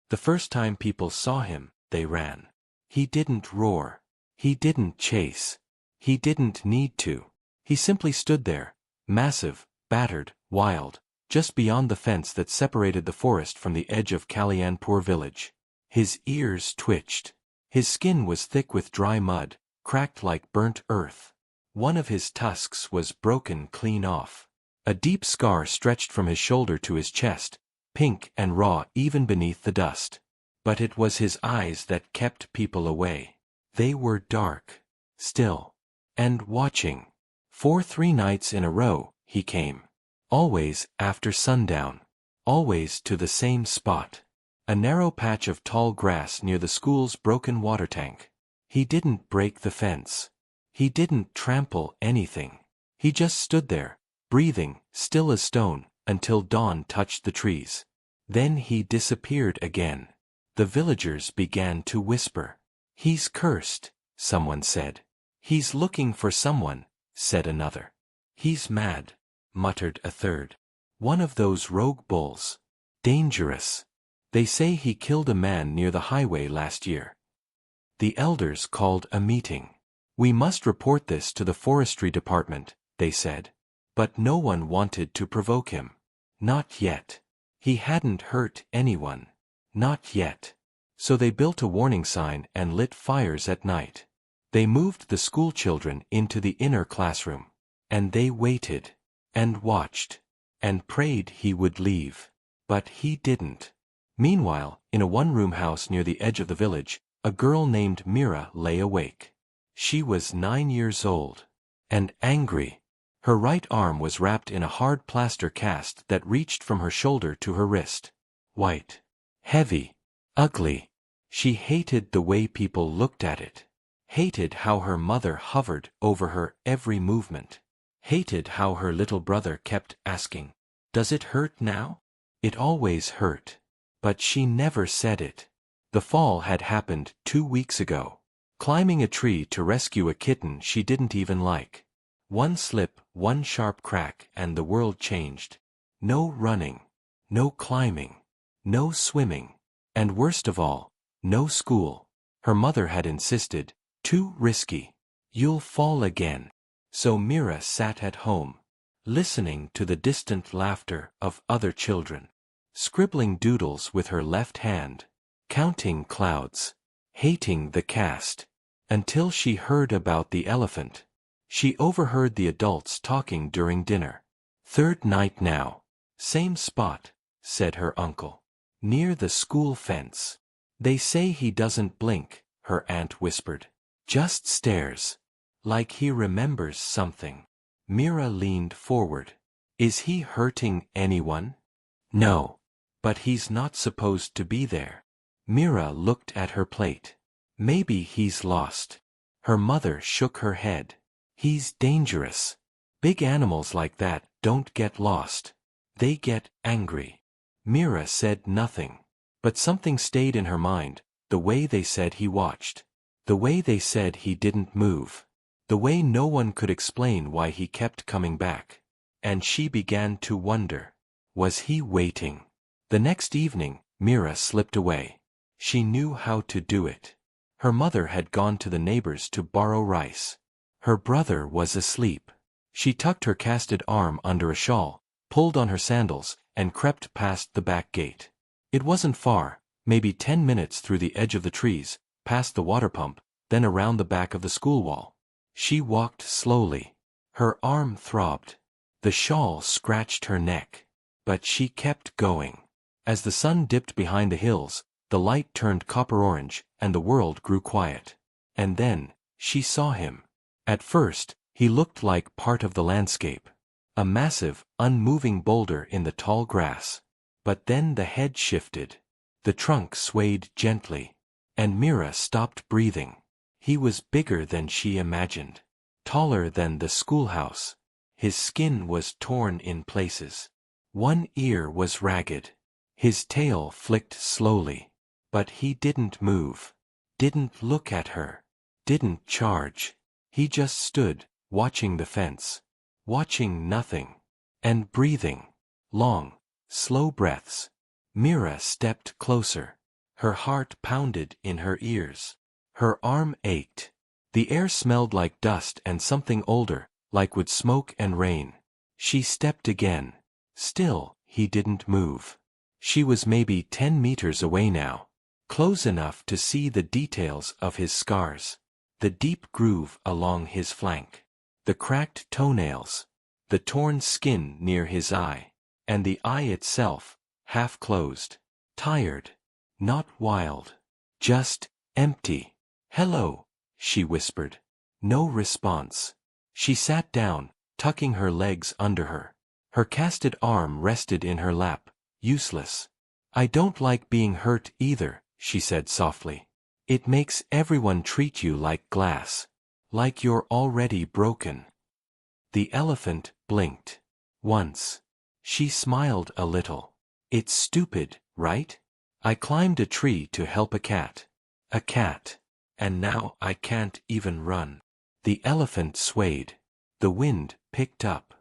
The first time people saw him, they ran. He didn't roar. He didn't chase. He didn't need to. He simply stood there, massive, battered, wild, just beyond the fence that separated the forest from the edge of Kalyanpur village. His ears twitched. His skin was thick with dry mud, cracked like burnt earth. One of his tusks was broken clean off. A deep scar stretched from his shoulder to his chest, pink and raw even beneath the dust. But it was his eyes that kept people away. They were dark, still, and watching. For 3 nights in a row, he came. Always after sundown. Always to the same spot. A narrow patch of tall grass near the school's broken water tank. He didn't break the fence. He didn't trample anything. He just stood there, breathing, still as stone, until dawn touched the trees. Then he disappeared again. The villagers began to whisper. "He's cursed," someone said. "He's looking for someone," said another. "He's mad," muttered a third. "One of those rogue bulls. Dangerous. They say he killed a man near the highway last year." The elders called a meeting. "We must report this to the forestry department," they said. But no one wanted to provoke him. Not yet. He hadn't hurt anyone. Not yet. So they built a warning sign and lit fires at night. They moved the school children into the inner classroom. And they waited. And watched. And prayed he would leave. But he didn't. Meanwhile, in a one-room house near the edge of the village, a girl named Mira lay awake. She was 9 years old. And angry. Her right arm was wrapped in a hard plaster cast that reached from her shoulder to her wrist. White. Heavy. Ugly. She hated the way people looked at it. Hated how her mother hovered over her every movement. Hated how her little brother kept asking, "Does it hurt now?" It always hurt. But she never said it. The fall had happened 2 weeks ago. Climbing a tree to rescue a kitten she didn't even like. One slip, one sharp crack, and the world changed. No running. No climbing. No swimming. And worst of all, no school. Her mother had insisted, "Too risky. You'll fall again." So Mira sat at home, listening to the distant laughter of other children, scribbling doodles with her left hand, counting clouds, hating the cast, until she heard about the elephant. She overheard the adults talking during dinner. "Third night now. Same spot," said her uncle. "Near the school fence. They say he doesn't blink," her aunt whispered. "Just stares. Like he remembers something." Mira leaned forward. "Is he hurting anyone?" "No. But he's not supposed to be there." Mira looked at her plate. "Maybe he's lost." Her mother shook her head. "He's dangerous. Big animals like that don't get lost. They get angry." Mira said nothing. But something stayed in her mind, the way they said he watched. The way they said he didn't move. The way no one could explain why he kept coming back. And she began to wonder. Was he waiting? The next evening, Mira slipped away. She knew how to do it. Her mother had gone to the neighbors to borrow rice. Her brother was asleep. She tucked her casted arm under a shawl, pulled on her sandals, and crept past the back gate. It wasn't far, maybe 10 minutes through the edge of the trees, past the water pump, then around the back of the school wall. She walked slowly. Her arm throbbed. The shawl scratched her neck. But she kept going. As the sun dipped behind the hills, the light turned copper-orange, and the world grew quiet. And then, she saw him. At first, he looked like part of the landscape. A massive, unmoving boulder in the tall grass. But then the head shifted. The trunk swayed gently. And Mira stopped breathing. He was bigger than she imagined. Taller than the schoolhouse. His skin was torn in places. One ear was ragged. His tail flicked slowly. But he didn't move. Didn't look at her. Didn't charge. He just stood, watching the fence. Watching nothing. And breathing. Long, slow breaths. Mira stepped closer. Her heart pounded in her ears. Her arm ached. The air smelled like dust and something older, like wood smoke and rain. She stepped again. Still, he didn't move. She was maybe 10 meters away now. Close enough to see the details of his scars. The deep groove along his flank. The cracked toenails. The torn skin near his eye. And the eye itself, half closed. Tired. Not wild. Just empty. "Hello," she whispered. No response. She sat down, tucking her legs under her. Her casted arm rested in her lap, useless. "I don't like being hurt either," she said softly. "It makes everyone treat you like glass. Like you're already broken." The elephant blinked. Once. She smiled a little. "It's stupid, right? I climbed a tree to help a cat. A cat. And now I can't even run." The elephant swayed. The wind picked up.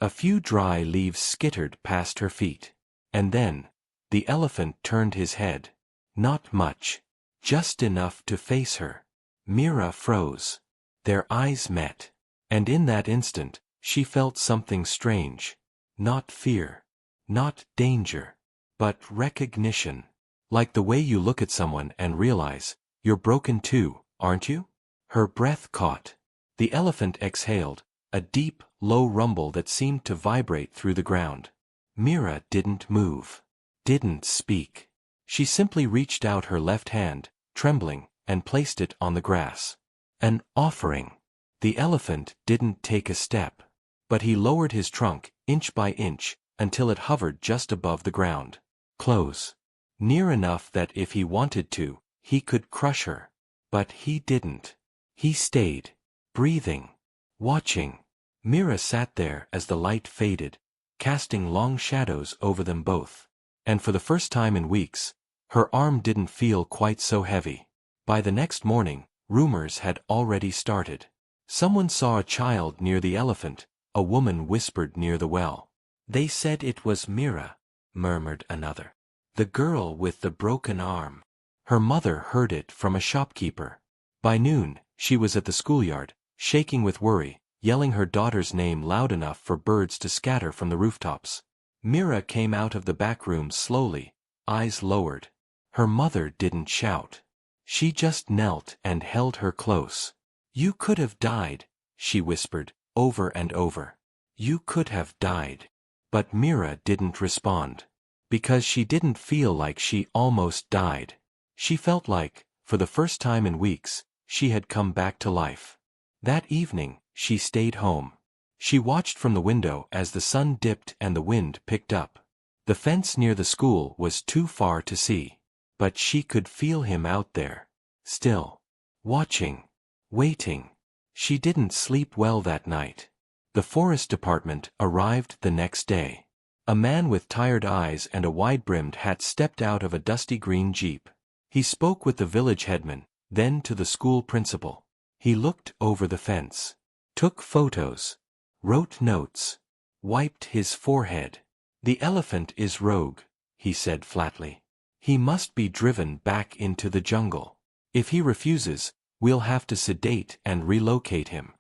A few dry leaves skittered past her feet. And then, the elephant turned his head. Not much. Just enough to face her. Mira froze. Their eyes met. And in that instant, she felt something strange. Not fear. Not danger. But recognition. Like the way you look at someone and realize, you're broken too, aren't you? Her breath caught. The elephant exhaled, a deep, low rumble that seemed to vibrate through the ground. Mira didn't move. Didn't speak. She simply reached out her left hand, trembling, and placed it on the grass. An offering. The elephant didn't take a step. But he lowered his trunk, inch by inch, until it hovered just above the ground. Close. Near enough that if he wanted to, he could crush her. But he didn't. He stayed. Breathing. Watching. Mira sat there as the light faded, casting long shadows over them both. And for the first time in weeks, her arm didn't feel quite so heavy. By the next morning, rumors had already started. Someone saw a child near the elephant, a woman whispered near the well. "They said it was Mira," murmured another. "The girl with the broken arm." Her mother heard it from a shopkeeper. By noon, she was at the schoolyard, shaking with worry, yelling her daughter's name loud enough for birds to scatter from the rooftops. Mira came out of the back room slowly, eyes lowered. Her mother didn't shout. She just knelt and held her close. "You could have died," she whispered, over and over. "You could have died." But Mira didn't respond. Because she didn't feel like she almost died. She felt like, for the first time in weeks, she had come back to life. That evening, she stayed home. She watched from the window as the sun dipped and the wind picked up. The fence near the school was too far to see. But she could feel him out there. Still. Watching. Waiting. She didn't sleep well that night. The forest department arrived the next day. A man with tired eyes and a wide-brimmed hat stepped out of a dusty green jeep. He spoke with the village headman, then to the school principal. He looked over the fence. Took photos. Wrote notes. Wiped his forehead. "The elephant is rogue," he said flatly. "He must be driven back into the jungle. If he refuses, we'll have to sedate and relocate him."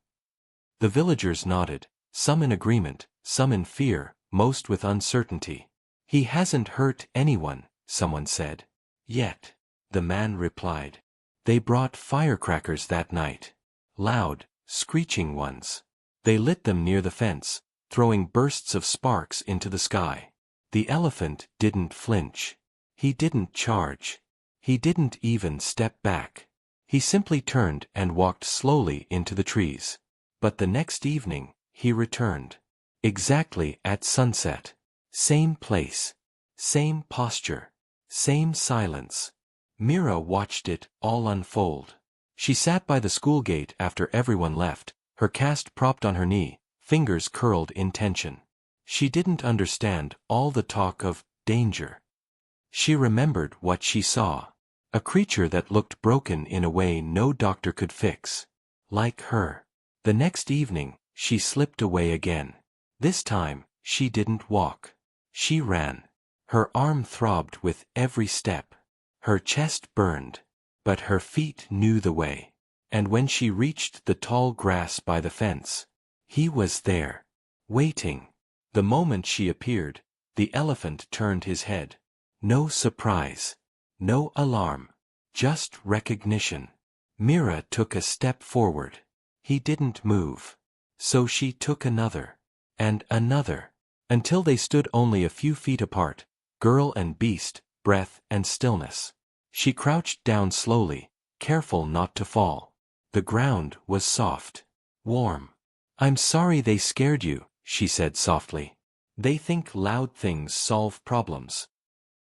The villagers nodded, some in agreement, some in fear, most with uncertainty. "He hasn't hurt anyone," someone said. "Yet," the man replied. "They brought firecrackers that night. Loud, screeching ones. They lit them near the fence, throwing bursts of sparks into the sky. The elephant didn't flinch. He didn't charge. He didn't even step back. He simply turned and walked slowly into the trees. But the next evening, he returned. Exactly at sunset. Same place. Same posture. Same silence. Mira watched it all unfold. She sat by the school gate after everyone left, her cast propped on her knee, fingers curled in tension. She didn't understand all the talk of danger. She remembered what she saw. A creature that looked broken in a way no doctor could fix. Like her. The next evening, she slipped away again. This time, she didn't walk. She ran. Her arm throbbed with every step. Her chest burned. But her feet knew the way. And when she reached the tall grass by the fence, he was there, waiting. The moment she appeared, the elephant turned his head. No surprise. No alarm. Just recognition. Mira took a step forward. He didn't move. So she took another. And another. Until they stood only a few feet apart, girl and beast, breath and stillness. She crouched down slowly, careful not to fall. The ground was soft. Warm. "I'm sorry they scared you," she said softly. "They think loud things solve problems."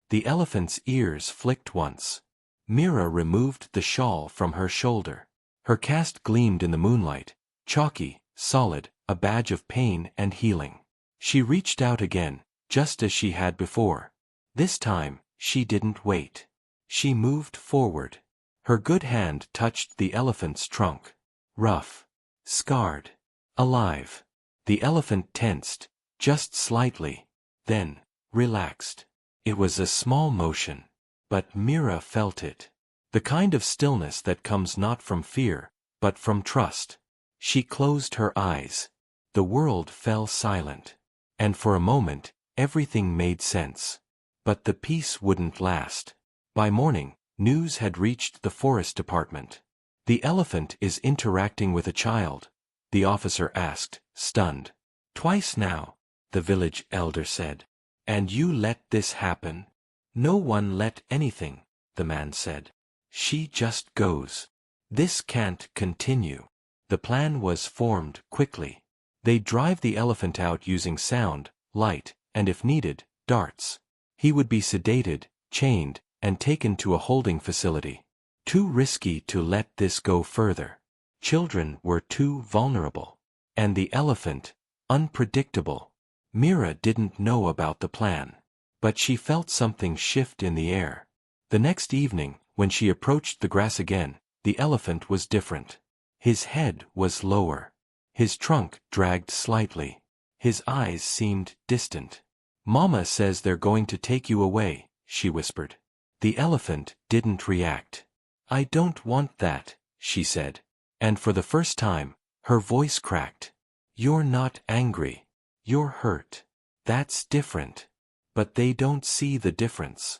The elephant's ears flicked once. Mira removed the shawl from her shoulder. Her cast gleamed in the moonlight, chalky, solid, a badge of pain and healing. She reached out again, just as she had before. This time, she didn't wait. She moved forward. Her good hand touched the elephant's trunk. Rough. Scarred. Alive. The elephant tensed, just slightly. Then, relaxed. It was a small motion. But Mira felt it. The kind of stillness that comes not from fear, but from trust. She closed her eyes. The world fell silent. And for a moment, everything made sense. But the peace wouldn't last. By morning, news had reached the forest department. "The elephant is interacting with a child," the officer asked, stunned. "Twice now," the village elder said. "And you let this happen?" "No one let anything," the man said. "She just goes. This can't continue." The plan was formed quickly. They'd drive the elephant out using sound, light, and if needed, darts. He would be sedated, chained, and taken to a holding facility. Too risky to let this go further. Children were too vulnerable. And the elephant, unpredictable. Mira didn't know about the plan. But she felt something shift in the air. The next evening, when she approached the grass again, the elephant was different. His head was lower. His trunk dragged slightly. His eyes seemed distant. "Mama says they're going to take you away," she whispered. The elephant didn't react. "I don't want that," she said. And for the first time, her voice cracked. "You're not angry. You're hurt. That's different." But they don't see the difference.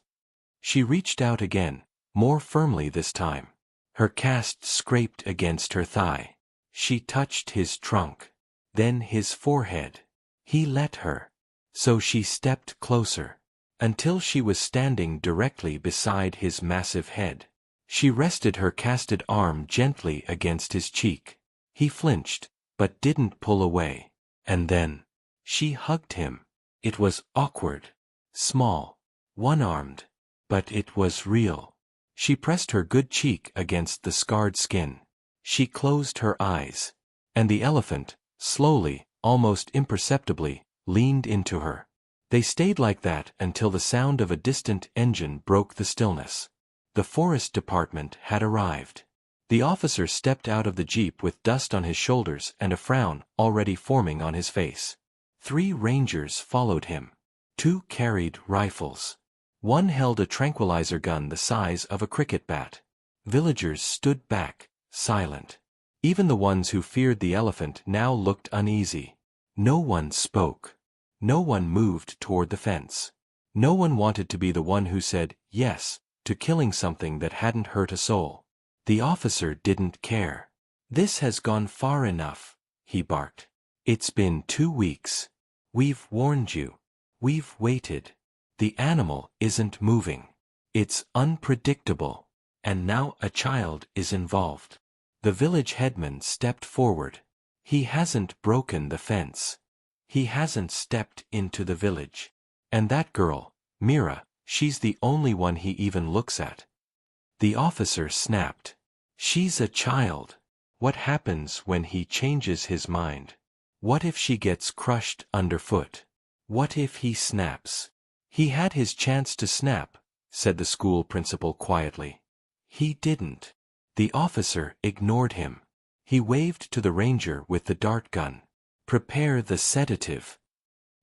She reached out again, more firmly this time. Her cast scraped against her thigh. She touched his trunk. Then his forehead. He let her. So she stepped closer. Until she was standing directly beside his massive head. She rested her casted arm gently against his cheek. He flinched, but didn't pull away. And then, she hugged him. It was awkward. Small. One-armed. But it was real. She pressed her good cheek against the scarred skin. She closed her eyes. And the elephant, slowly, almost imperceptibly, leaned into her. They stayed like that until the sound of a distant engine broke the stillness. The forest department had arrived. The officer stepped out of the jeep with dust on his shoulders and a frown already forming on his face. 3 rangers followed him. 2 carried rifles. 1 held a tranquilizer gun the size of a cricket bat. Villagers stood back, silent. Even the ones who feared the elephant now looked uneasy. No one spoke. No one moved toward the fence. No one wanted to be the one who said yes to killing something that hadn't hurt a soul. The officer didn't care. "This has gone far enough," he barked. "It's been 2 weeks. We've warned you. We've waited. The animal isn't moving. It's unpredictable. And now a child is involved." The village headman stepped forward. "He hasn't broken the fence. He hasn't stepped into the village. And that girl, Mira, she's the only one he even looks at." The officer snapped. "She's a child. What happens when he changes his mind? What if she gets crushed underfoot? What if he snaps?" "He had his chance to snap," said the school principal quietly. "He didn't." The officer ignored him. He waved to the ranger with the dart gun. "Prepare the sedative."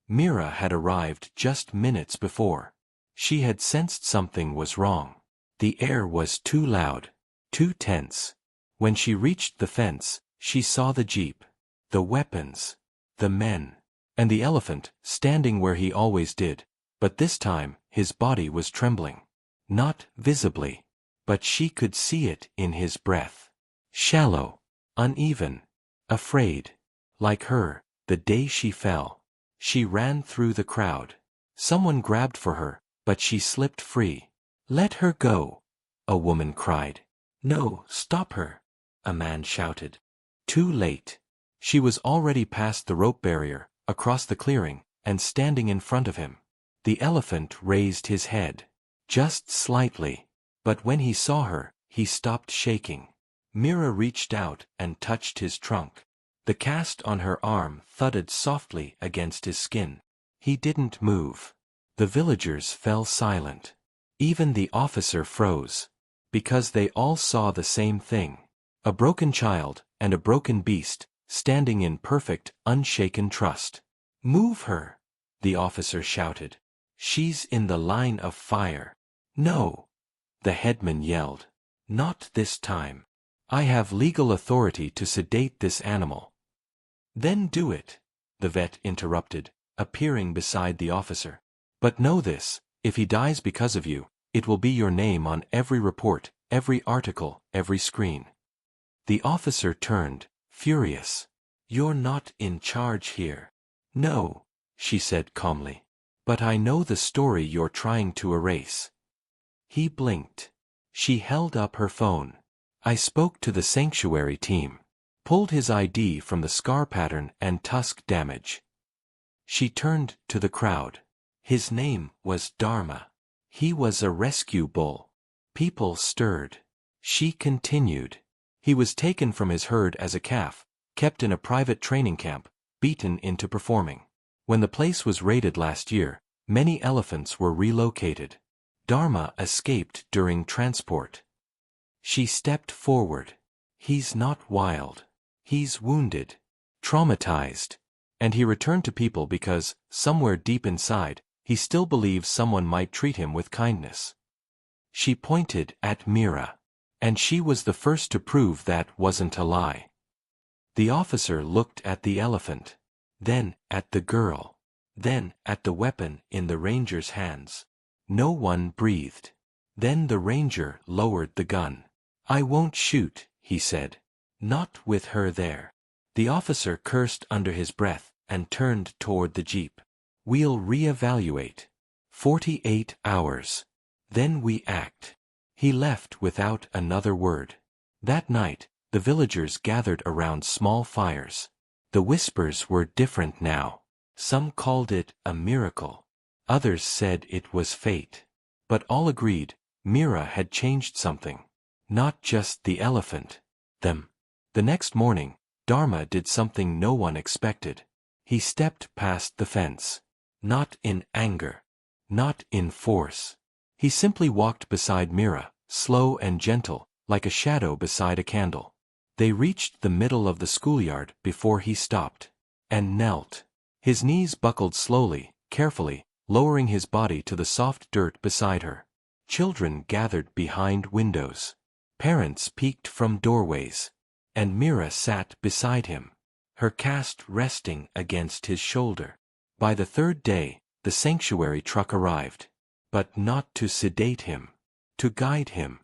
Mira had arrived just minutes before. She had sensed something was wrong. The air was too loud, too tense. When she reached the fence, she saw the jeep, the weapons, the men, and the elephant standing where he always did, but this time his body was trembling. Not visibly, but she could see it in his breath. Shallow, uneven, afraid. Like her, the day she fell. She ran through the crowd. Someone grabbed for her, but she slipped free. "Let her go," a woman cried. "No, stop her," a man shouted. Too late. She was already past the rope barrier, across the clearing, and standing in front of him. The elephant raised his head. Just slightly. But when he saw her, he stopped shaking. Mira reached out and touched his trunk. The cast on her arm thudded softly against his skin. He didn't move. The villagers fell silent. Even the officer froze. Because they all saw the same thing. A broken child and a broken beast, standing in perfect, unshaken trust. "Move her," the officer shouted. "She's in the line of fire." "No," the headman yelled. "Not this time. I have legal authority to sedate this animal." "Then do it," the vet interrupted, appearing beside the officer. "But know this, if he dies because of you, it will be your name on every report, every article, every screen." The officer turned, furious. "You're not in charge here." "No," she said calmly. "But I know the story you're trying to erase." He blinked. She held up her phone. "I spoke to the sanctuary team." Pulled his ID from the scar pattern and tusk damage. She turned to the crowd. His name was Dharma. He was a rescue bull. People stirred. She continued. He was taken from his herd as a calf, kept in a private training camp, beaten into performing. When the place was raided last year, many elephants were relocated. Dharma escaped during transport. She stepped forward. "He's not wild. He's wounded, traumatized, and he returned to people because, somewhere deep inside, he still believes someone might treat him with kindness." She pointed at Mira. And she was the first to prove that wasn't a lie. The officer looked at the elephant. Then at the girl. Then at the weapon in the ranger's hands. No one breathed. Then the ranger lowered the gun. "I won't shoot," he said. "Not with her there." The officer cursed under his breath and turned toward the jeep. "We'll reevaluate. 48 hours. Then we act." He left without another word. That night, the villagers gathered around small fires. The whispers were different now. Some called it a miracle. Others said it was fate. But all agreed, Mira had changed something. Not just the elephant. Them. The next morning, Dharma did something no one expected. He stepped past the fence. Not in anger. Not in force. He simply walked beside Mira, slow and gentle, like a shadow beside a candle. They reached the middle of the schoolyard before he stopped. And knelt. His knees buckled slowly, carefully, lowering his body to the soft dirt beside her. Children gathered behind windows. Parents peeked from doorways. And Mira sat beside him, her cast resting against his shoulder. By the third day, the sanctuary truck arrived. But not to sedate him. To guide him.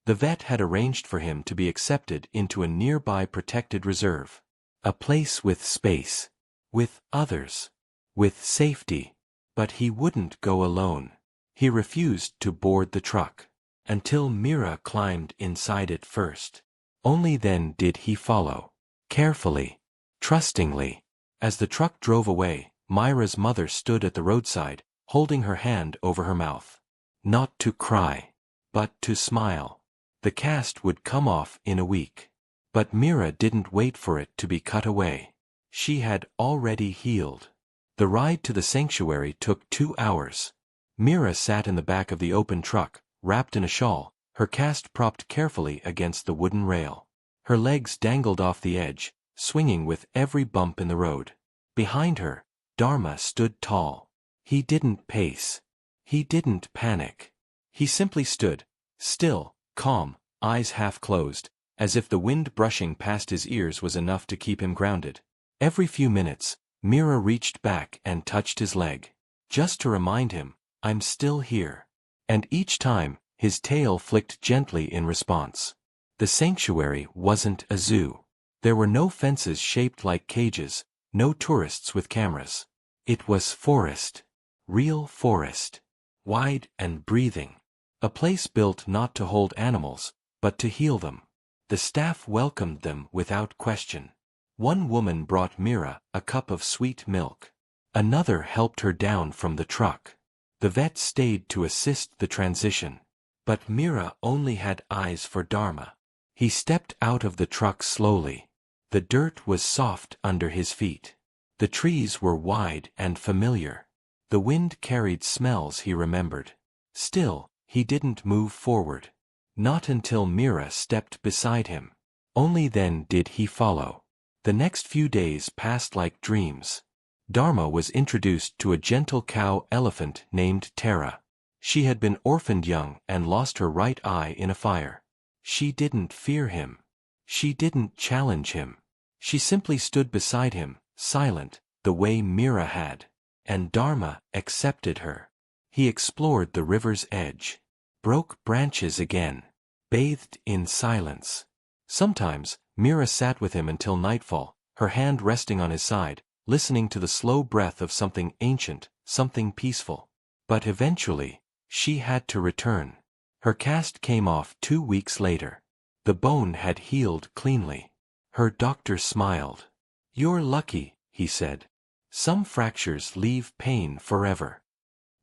The vet had arranged for him to be accepted into a nearby protected reserve. A place with space. With others. With safety. But he wouldn't go alone. He refused to board the truck. Until Mira climbed inside it first. Only then did he follow. Carefully. Trustingly. As the truck drove away, Myra's mother stood at the roadside, holding her hand over her mouth. Not to cry. But to smile. The cast would come off in a week. But Mira didn't wait for it to be cut away. She had already healed. The ride to the sanctuary took 2 hours. Mira sat in the back of the open truck, wrapped in a shawl, her cast propped carefully against the wooden rail. Her legs dangled off the edge, swinging with every bump in the road. Behind her, Dharma stood tall. He didn't pace. He didn't panic. He simply stood, Still, calm, eyes half closed, as if the wind brushing past his ears was enough to keep him grounded. Every few minutes, Mira reached back and touched his leg, just to remind him, "I'm still here." And each time, his tail flicked gently in response. The sanctuary wasn't a zoo. There were no fences shaped like cages, no tourists with cameras. It was forest. Real forest. Wide and breathing. A place built not to hold animals, but to heal them. The staff welcomed them without question. One woman brought Mira a cup of sweet milk. Another helped her down from the truck. The vet stayed to assist the transition. But Mira only had eyes for Dharma. He stepped out of the truck slowly. The dirt was soft under his feet. The trees were wide and familiar. The wind carried smells he remembered. Still, he didn't move forward. Not until Mira stepped beside him. Only then did he follow. The next few days passed like dreams. Dharma was introduced to a gentle cow elephant named Tara. She had been orphaned young and lost her right eye in a fire. She didn't fear him. She didn't challenge him. She simply stood beside him, silent, the way Mira had. And Dharma accepted her. He explored the river's edge. Broke branches again. Bathed in silence. Sometimes, Mira sat with him until nightfall, her hand resting on his side, listening to the slow breath of something ancient, something peaceful. But eventually, she had to return. Her cast came off 2 weeks later. The bone had healed cleanly. Her doctor smiled. "You're lucky," he said. "Some fractures leave pain forever."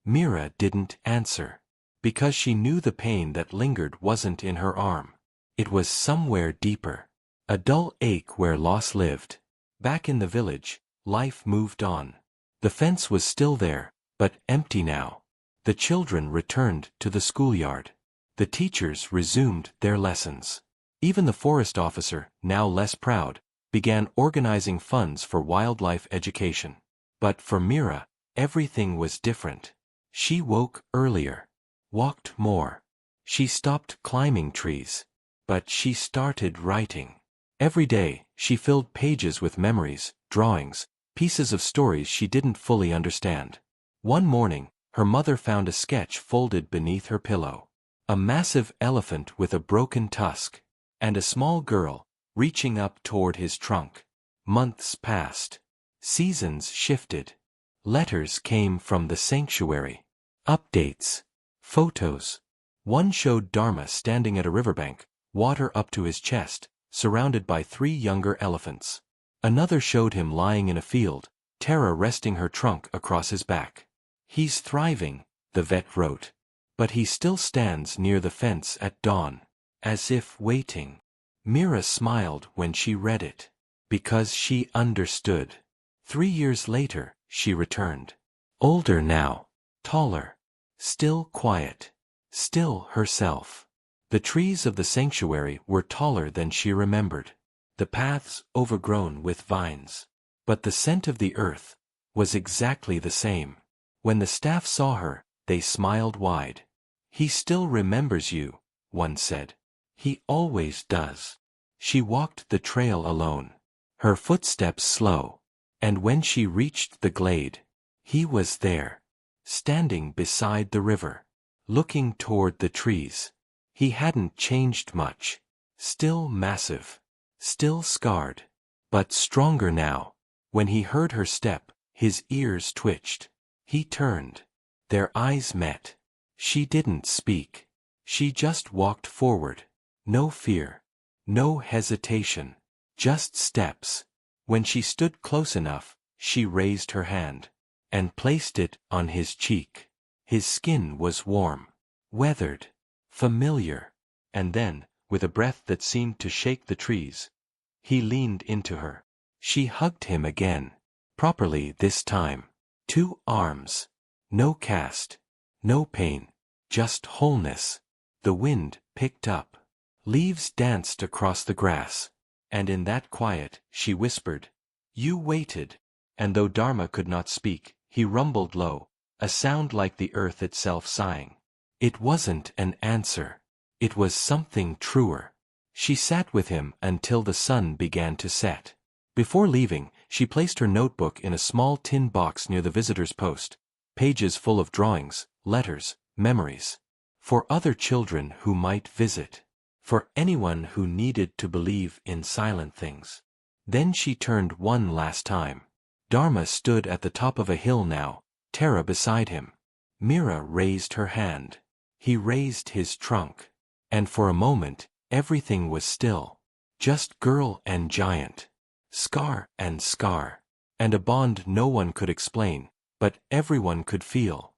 Mira didn't answer. Because she knew the pain that lingered wasn't in her arm. It was somewhere deeper. A dull ache where loss lived. Back in the village, life moved on. The fence was still there, but empty now. The children returned to the schoolyard. The teachers resumed their lessons. Even the forest officer, now less proud, began organizing funds for wildlife education. But for Mira, everything was different. She woke earlier. Walked more. She stopped climbing trees. But she started writing. Every day, she filled pages with memories, drawings, pieces of stories she didn't fully understand. One morning, her mother found a sketch folded beneath her pillow. A massive elephant with a broken tusk. And a small girl, reaching up toward his trunk. Months passed. Seasons shifted. Letters came from the sanctuary. Updates. Photos. One showed Dharma standing at a riverbank, water up to his chest, surrounded by 3 younger elephants. Another showed him lying in a field, Tara resting her trunk across his back. "He's thriving," the vet wrote. "But he still stands near the fence at dawn, as if waiting." Mira smiled when she read it. Because she understood. 3 years later, she returned. Older now. Taller. Still quiet. Still herself. The trees of the sanctuary were taller than she remembered. The paths overgrown with vines. But the scent of the earth was exactly the same. When the staff saw her, they smiled wide. "He still remembers you," one said. "He always does." She walked the trail alone. Her footsteps slow. And when she reached the glade, he was there. Standing beside the river. Looking toward the trees. He hadn't changed much. Still massive. Still scarred. But stronger now. When he heard her step, his ears twitched. He turned. Their eyes met. She didn't speak. She just walked forward. No fear. No hesitation. Just steps. When she stood close enough, she raised her hand. And placed it on his cheek. His skin was warm. Weathered. Familiar. And then, with a breath that seemed to shake the trees, he leaned into her. She hugged him again. Properly this time. 2 arms. No cast. No pain. Just wholeness. The wind picked up. Leaves danced across the grass. And in that quiet, she whispered, "You waited." And though Dharma could not speak, he rumbled low, a sound like the earth itself sighing. It wasn't an answer. It was something truer. She sat with him until the sun began to set. Before leaving, she placed her notebook in a small tin box near the visitor's post, pages full of drawings, letters, memories. For other children who might visit. For anyone who needed to believe in silent things. Then she turned one last time. Dharma stood at the top of a hill now, Tara beside him. Mira raised her hand. He raised his trunk. And for a moment, everything was still. Just girl and giant. Scar, and a bond no one could explain, but everyone could feel.